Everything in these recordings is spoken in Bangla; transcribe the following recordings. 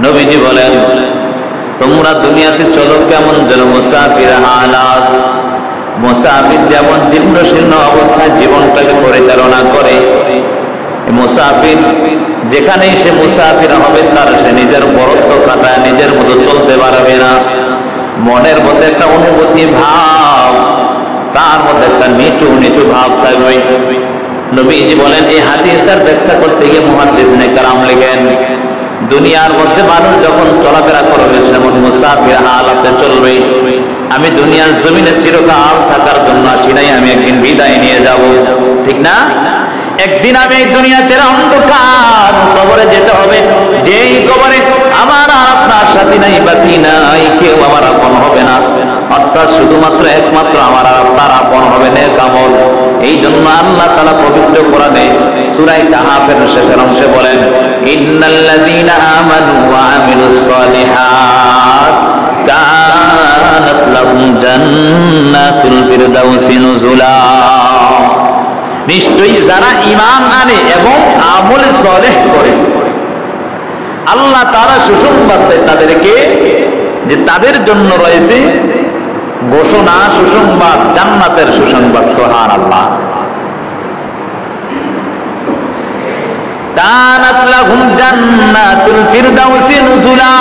নবীজি বলেন, তোমরা দুনিয়াতে চলো কেমন যেন মুসাফির হালাত, মুসাফির যেমন জীর্ণ শীর্ণ অবস্থায় জীবনটাকে পরিচালনা করে। মুসাফির যেখানেই সে মুসাফির হবে তার সে নিজের বরত্ব কাটায় নিজের মতো চলতে পারবে না। মনের মধ্যে একটা অনুভূতি ভাব, তার মধ্যে একটা নিচু নিচু ভাব থাকবে। নবীজি বলেন, এই হাদিসের ব্যাখ্যা করতে গিয়ে মুহাদ্দিসিনে কেরাম লিখেন, দুনিয়ার মধ্যে মানুষ যখন চলাফেরা করবে সেমন মুসাফির হালাতে চলবে। আমি দুনিয়ার জমিনে চিরকাল থাকার জন্য আসি নাই, আমি একদিন বিদায় নিয়ে যাব, ঠিক না? একদিন আমি এই দুনিয়া ছেড়ে অন্ধকার কবরে যেতে হবে। যেই কবরে আমার আর আপনার সাথী নাই, বাকি নাই, কেউ আমার আপন হবে না, অর্থাৎ শুধুমাত্র একমাত্র আমার আর আপনার আপন হবে নেক আমল। এই জন্য আল্লাহ তাআলা পবিত্র কোরআনে সূরা কাহফের শেষের অংশে বলেন, ইন্নাল্লাযীনা আমানু ওয়া আমিলুস সালিহাত কানাত লাহুম জান্নাতুল ফিরদাউসি নুজুলা। নিশ্চয়ই যারা ঈমান আনে এবং আমল সালেহ করে, আল্লাহ তাআলা সুসংবাদ দেয় তাদেরকে যে তাদের জন্য রয়েছে ঘোষণা, সুসংবাদ, জান্নাতের সুসংবাদ। সুবহানাল্লাহ। কানাত লাহুম জান্নাতুল ফিরদাউসি নুজুলা।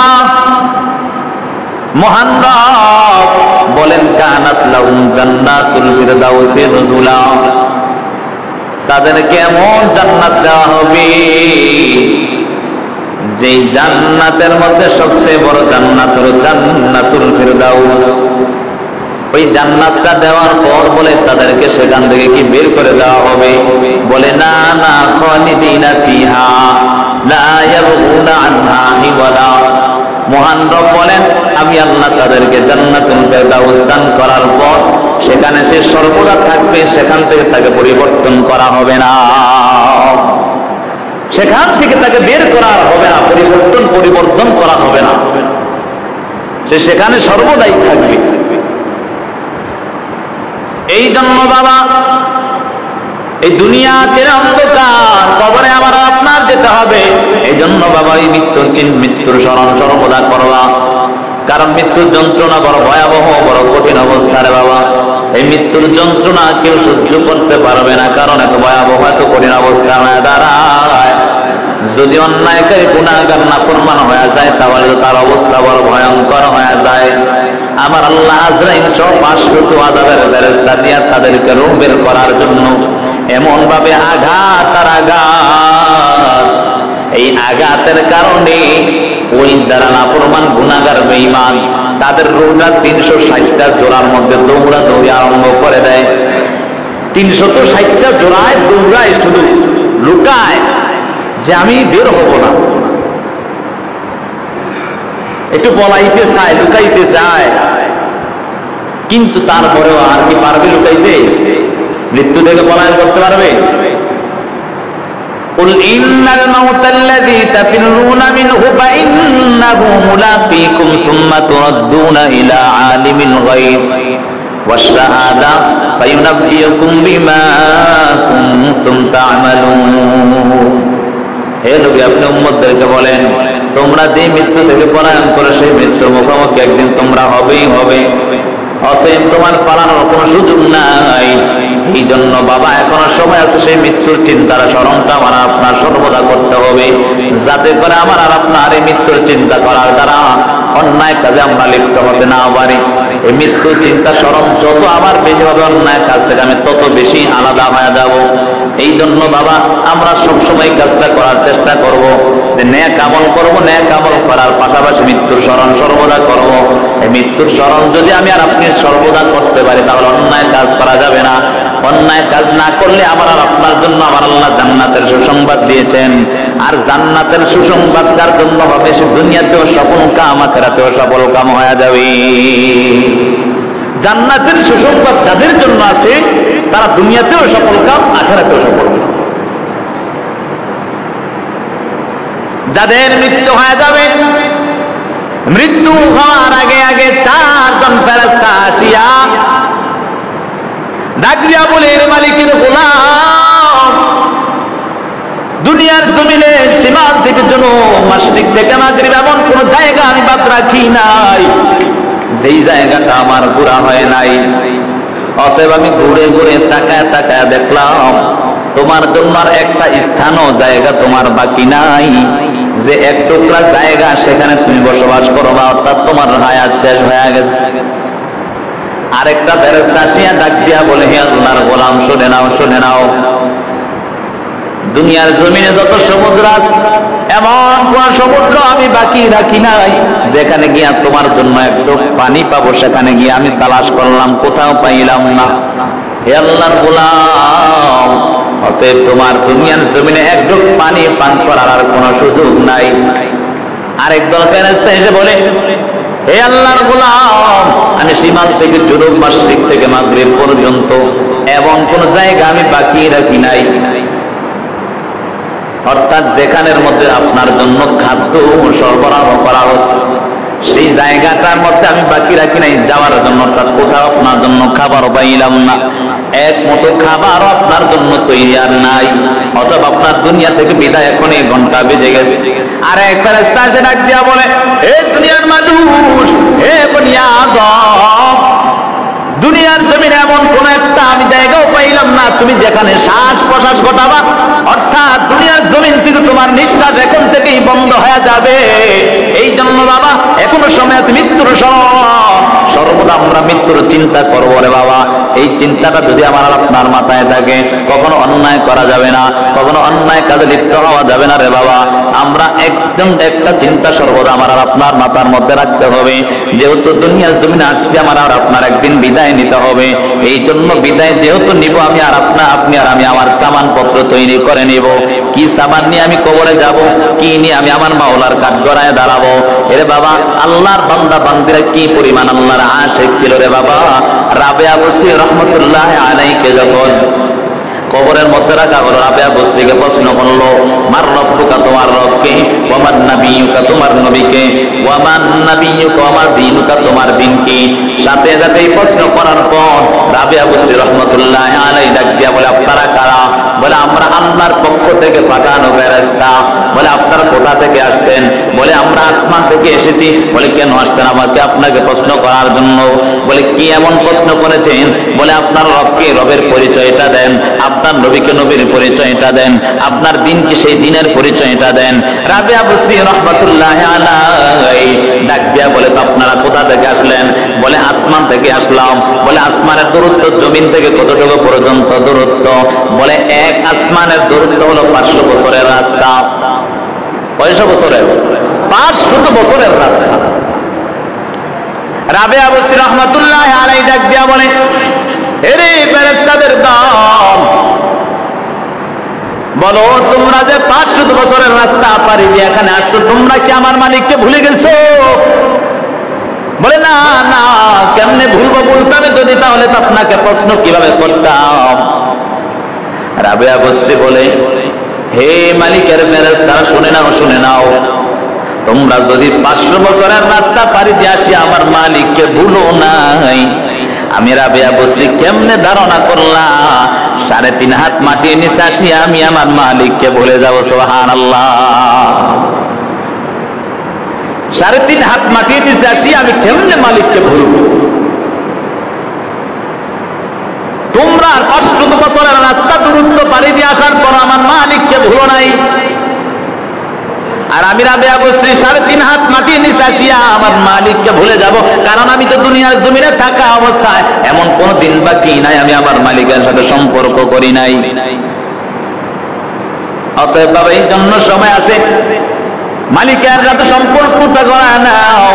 মহান রব বলেন, কানাত লাহুম জান্নাতুল ফিরদাউসি নুজুলা, তাদেরকে এমন জান্নাত দেওয়া হবে যে জান্নাতের মধ্যে সবচেয়ে বড় জান্নাত হলো জান্নাতুল ফিরদাউস। ওই জান্নাতটা দেওয়ার পর বলে তাদেরকে সেখান থেকে কি বের করে দেওয়া হবে? বলে না না, খালিদিনা ফিহা লা ইয়াবগুনা আনহা হিওয়ালা। মহান রব বলেন, আমি আল্লাহ তাদেরকে জান্নাতুল ফিরদাউস দান করার পর সেখানে সে সর্বদা থাকবে, সেখান থেকে তাকে পরিবর্তন করা হবে না, সেখান থেকে তাকে বের করা হবে না, পরিবর্তন করা হবে না, সে সেখানে সর্বদাই থাকবে। এই জন্য বাবা, এই দুনিয়া ছেড়ে অন্ধকার কবরে আমার আপনার যেতে হবে। এই জন্য বাবা, এই মৃত্যুর স্মরণ সর্বদা করবা, কারণ মৃত্যুর যন্ত্রণা বড় ভয়াবহ, বড় কঠিন অবস্থা রে বাবা। এই মৃত্যুর যন্ত্রণা কেউ সহ্য করতে পারবে না, কারণ এত ভয়াবহ, এত কঠিন অবস্থা হয়ে দাঁড়ায়। যদি অন্যায়কারী গুনাহগার নাফরমান হয়ে যায় তাহলে তার অবস্থা বড় ভয়ঙ্কর হয়ে যায়। আমার আল্লাহ আজরাইল সহ 500 আযাবের ফেরেশতা দিয়ে তাদেরকে রূহ বের করার জন্য এমন ভাবে আঘাত আর আঘাত, এই আঘাতের কারণে ওই যারা নাফরমান গুনাহগার বেঈমান তাদের রূহটা 360টা জোড়ার মধ্যে দৌড়াদৌড়ি আরম্ভ করে দেয়। 360টা জোড়ায় দৌড়ায়, শুধু লুকায় যে আমি বের হব না, একটু পলাইতে চায়, লুকাইতে চায়, কিন্তু তারপরেও আর কি পারবে লুকাইতে? মৃত্যু থেকে পলায়ন করতে পারবে? قل إن الموت الذي تفرون منه فإنه ملاقيكم ثم تردون إلى عالم الغيب والشهادة فينبئكم بما كنتم تعملون। হে নবী, আপনি উম্মতদেরকে বলেন, তোমরা যে মৃত্যু থেকে পলায়ন করে সেই মৃত্যুর মুখোমুখি একদিন তোমরা হবেই হবে, অতএব তোমার পালানোর কোনো সুযোগ নাই। এই জন্য বাবা, এখনো সময় আছে, সেই মৃত্যুর চিন্তার স্মরণটা আমার আপনার সর্বদা করতে হবে, যাতে করে আমার আর আপনার এই মৃত্যুর চিন্তা করার দ্বারা অন্যায় কাজে আমরা লিপ্ত হতে না পারি। এই মৃত্যুর চিন্তা স্মরণ যত আমার বেশি হবে, অন্যায় কাজ থেকে আমি তত বেশি আলাদা হয়ে যাব। এই জন্য বাবা, আমরা সবসময় কাজটা করার চেষ্টা করব, নেক আমল করব, নেক আমল করার পাশাপাশি মৃত্যুর স্মরণ সর্বদা করব। এই মৃত্যুর স্মরণ যদি আমি আর আপনি সর্বদা করতে পারি তাহলে অন্যায় কাজ করা যাবে না। অন্যায় কাজ না করলে আমার আর আপনার জন্য আমার আল্লাহ জান্নাতের সুসংবাদ দিয়েছেন, আর জান্নাতের সুসংবাদ কার জন্য হবে? সে দুনিয়াতেও সফল কাম, আখিরাতেও সফল কাম হয়ে যাবে। জান্নাতের সুসংবাদ যাদের জন্য আছে তারা দুনিয়াতেও সফল কাম, আখিরাতেও সফল কাম। যাদের মৃত্যু হয়ে যাবে, মৃত্যু হওয়ার আগে আগে 4জন ফেরেশতা আসিয়া ডাক দিয়া বলে, মালিকের গোলাম, দুনিয়া দুনিয়ার জমিনে সীমান্ত থেকে জুনুব, মাশরিক থেকে মাগরিব এমন কোন জায়গা আমি বাদ রাখি নাই যেই জায়গাটা আমার ঘোরা হয় নাই। অতএব আমি ঘুরে ঘুরে তাকায় তাকায় দেখলাম তোমার জন্য আর একটা স্থানও জায়গা তোমার বাকি নাই, যে এক টুকরা জায়গা সেখানে তুমি বসবাস করো বা, অর্থাৎ তোমার হায়াত শেষ হয়ে গেছে। আরেকটা ফেরেশতা আসিয়া ডাক দিয়া বলে, হে আল্লাহর গোলাম, শুনে নাও, শুনে নাও, দুনিয়ার জমিনে যত সমুদ্র আছে এমন কোন সমুদ্র আমি বাকি রাখি নাই যেখানে গিয়া তোমার জন্য একটু পানি পাবো। সেখানে গিয়ে আমি তালাশ করলাম, কোথাও পাইলাম না। হে আল্লাহর গোলাম, অতএব তোমার দুনিয়ার জমিনে একটু পানি পান করার আর কোনো সুযোগ নাই। আরেকদল ফেরেশতা এসে বলে, হে আল্লাহর গোলাম, আমি সীমান্ত থেকে জুনুব, মাশরিক থেকে মাগরিব পর্যন্ত এমন কোন জায়গা আমি বাকি রাখি নাই, অর্থাৎ যেখানের মধ্যে আপনার জন্য খাদ্য সরবরাহ করা হচ্ছে সেই জায়গাটার মধ্যে আমি বাকি রাখি নাই যাওয়ার জন্য, অর্থাৎ কোথাও আপনার জন্য খাবার পাইলাম না, এক মুঠো খাবার আপনার জন্য তৈরি আর নাই। অথবা আপনার দুনিয়া থেকে বিদায় এখন এই ঘন্টা বেজে গেছে। আর এক ফেরেশতা এসে ডাক দিয়া বলে, হে দুনিয়ার মানুষ, হে বনি আদম, দুনিয়ার জমিনে এমন কোন একটা আমি জায়গাও পাইলাম না তুমি যেখানে শ্বাস প্রশ্বাস ঘটাবা, অর্থাৎ দুনিয়ার জমিন থেকে তোমার নিঃশ্বাস এখন থেকেই বন্ধ হয়ে যাবে। এই জন্য বাবা এখনো সময় আছে মৃত্যুর সময়, সর্বদা আমরা মৃত্যুর চিন্তা করবো রে বাবা। এই চিন্তাটা যদি আমার আপনার মাথায় থাকে, কখনো অন্যায় করা যাবে না, কখনো অন্যায় কাজে লিপ্ত হওয়া যাবে না রে বাবা। আমরা একদম একটা চিন্তা সর্বদা আমার আর আপনার মাথার মধ্যে রাখতে হবে, যেহেতু দুনিয়ার জমিনে আসছি আমার আর আপনার একদিন বিদায় নিতে হবে। এই জন্য বিদায় যেহেতু নিব আমি আর আপনি আর আমি আমার সামান পত্র তৈরি করে নিব। কি সামান নিয়ে আমি কবরে যাব, কি নিয়ে আমি আমার মাওলার কাঠগড়ায় দাঁড়াবো। এরে বাবা, আল্লাহর বান্দা বান্দিরা কি পরিমাণ আল্লাহর আশিক ছিল রে বাবা। রাবেয়া বসরি রহমতুল্লাহ আলাইকে যখন কবরের মধ্যে রাখা হলো, রাবেয়া বসরিকে প্রশ্ন করলো, মার রব্বুকা, তোমার রবকে, ওয়ামান নাবিয়ুকা, তোমার নবীকে, ওয়ামান নাবিয়ুকা, ওয়ামা দীনুকা, তোমার দিন কি। সাথে সাথে এই প্রশ্ন করার পর রাবেয়া বসরি রহমতুল্লাহ আলাইহি ডাক দিয়া বলে, আপনারা কারা? বলে, আমরা আল্লাহর পক্ষ থেকে পাঠানো ফেরেশতা। বলে, আপনারা কোথা থেকে আসছেন? বলে, আমরা আসমান থেকে এসেছি। বলে, কেন আসছেন? আমাকে আপনাকে প্রশ্ন করার জন্য। বলে, কি এমন প্রশ্ন করেছেন? বলে, আপনার রবকে, রবের পরিচয়টা দেন, আপনার নবীকে, নবীর পরিচয়টা দেন, আপনার দিনকে, সেই দিনের পরিচয়টা দেন। রাবেয়া বসরি রাহমাতুল্লাহ আলাইহি ডাক দিয়া বলে, তো আপনারা কোথা থেকে আসলেন? বলে, আসমান থেকে আসলাম। বলে, আসমানের দূরত্ব জমিন থেকে কতটুকু পর্যন্ত দূরত্ব? বলে, এক আসমানের দূরত্ব হলো 500 বছরের রাস্তা। কয়শো বছরের? 500 বছরের রাস্তা। রাবেয়া বসরি রাহমাতুল্লাহ আলাইহি ডাক দিয়া বলে, এরে ফেরেশতাদের দল, বলো তোমরা যে 500 বছরের রাস্তা পাড়ি দিয়ে এখানে আসছো, তোমরা কি আমার মালিককে ভুলে গেছো? বলে, না না, কেমনে ভুলবো, বলতাম যদি তাহলে তো আপনাকে প্রশ্ন কিভাবে করতাম। রাবেয়া বসরি বলে, হে মালিকের ফেরেশতারা, শুনে নাও, শুনে নাও, তোমরা যদি 500 বছরের রাস্তা পাড়ি দিয়ে আসি আমার মালিককে ভুলো নাই। আমি রাবেয়া বসরি কেমনে ধারণা করলাম 3.5 হাত মাটির নিচে আসিয়া আমি আমার মালিককে ভুলে যাব? সুবহানাল্লাহ। 3.5 হাত মাটির নিচে আসিয়া আমি কেমনে মালিককে ভুলব? তোমরা 500 বছরের রাস্তা দূরত্ব পাড়ি দিয়ে আসার পর আমার মালিককে ভুলো নাই, আর আমি রাবেয়া বসরি 3.5 হাত মাটির নিচে আসিয়া আমার মালিককে ভুলে যাব? কারণ আমি তো দুনিয়ার জমিনে থাকা অবস্থায় এমন কোন দিন বাকি নাই আমি আমার মালিকের সাথে সম্পর্ক করি নাই। অতএব বাবা, এই জন্য সময় আছে, মালিকের সাথে সম্পর্কটা গড়া নাও,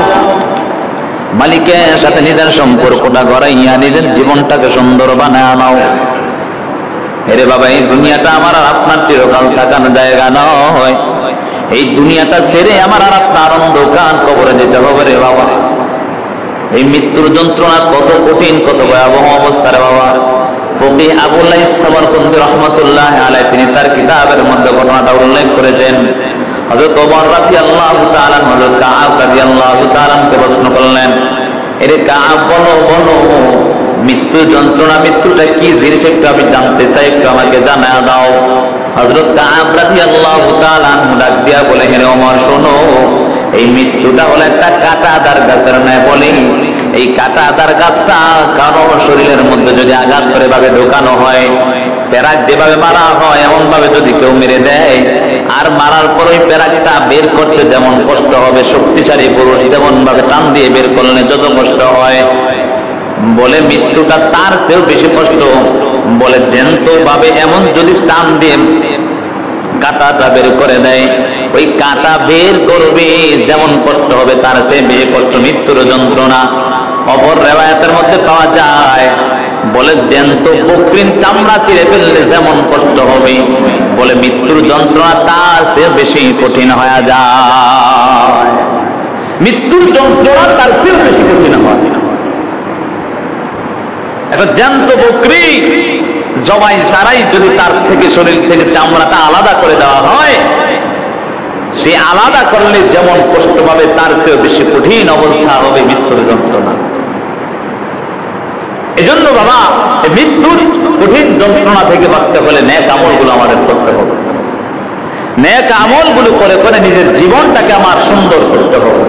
মালিকের সাথে নিজের সম্পর্কটা গড়াইয়া নিজের জীবনটাকে সুন্দর বানায় নাও। এরে বাবা, এই দুনিয়াটা আমার আর আপনার চিরকাল থাকার জায়গা নয়। এই দুনিয়াটা ছেড়ে আমার আর আপনার অন্ধকার কবরে যেতে হবে রে বাবা। এই মৃত্যুর যন্ত্রণা কত কঠিন, কত ভয়াবহ অবস্থা রে বাবা। ফকিহ আবুল লাইস সামারকন্দি রাহমাতুল্লাহ আলাইহি তিনি তার কিতাবের মধ্যে ঘটনাটা উল্লেখ করেছেন। হযরত ওমর রাদিয়াল্লাহু তাআলা হযরত কাআব রাদিয়াল্লাহু তাআলা কে প্রশ্ন করলেন, এরে কাআব, বলো বলো, মৃত্যু যন্ত্রণা, মৃত্যুটা কি জিনিস একটু আমি জানতে চাই, একটু আমাকে জানায় দাও। হযরত কাব রাদিয়াল্লাহু তাআলা আনহু ডাক দিয়া বলে, হে ওমর শোনো, এই মৃত্যুটা হলো একটা কাঁটাদার গাছের ন্যায়। বলে এই কাঁটাদার গাছটা কারো শরীরের মধ্যে যদি আঘাত করে ভাবে ঢোকানো হয়, প্যারাক যেভাবে মারা হয় এমন ভাবে যদি কেউ মেরে দেয়, আর মারার পর ওই প্যারাকটা বের করতে যেমন কষ্ট হবে, শক্তিশালী পুরুষ যেমন ভাবে টান দিয়ে বের করলে যত কষ্ট হয়, বলে মৃত্যুটা তার চেয়েও বেশি কষ্ট। বলে জ্যান্ত ভাবে এমন যদি টান দিয়ে কাঁটাটা বের করে দেয়, ওই কাঁটা বের করবে যেমন কষ্ট হবে তার চেয়ে বেশি কষ্ট মৃত্যুর যন্ত্রণা। অপর রিওয়ায়াতের মধ্যে পাওয়া যায়, বলে জ্যান্ত বকরির চামড়া ছিঁড়ে ফেললে যেমন কষ্ট হবে, বলে মৃত্যুর যন্ত্রণা তার চেয়ে বেশি কঠিন হয়ে যায়। মৃত্যুর যন্ত্রণা তার চেয়ে বেশি কঠিন হয়। একটা জ্যান্ত বকরি জবাই ছাড়াই যদি তার থেকে শরীর থেকে চামড়াটা আলাদা করে দেওয়া হয়, সে আলাদা করলে যেমন কষ্ট পাবে তার চেয়ে বেশি কঠিন অবস্থা হবে মৃত্যুর যন্ত্রণা। এজন্য বাবা, মৃত্যুর কঠিন যন্ত্রণা থেকে বাঁচতে হলে নেক আমলগুলো আমাদের করতে হবে। নেক আমলগুলো করে করে নিজের জীবনটাকে আমার সুন্দর করতে হবে।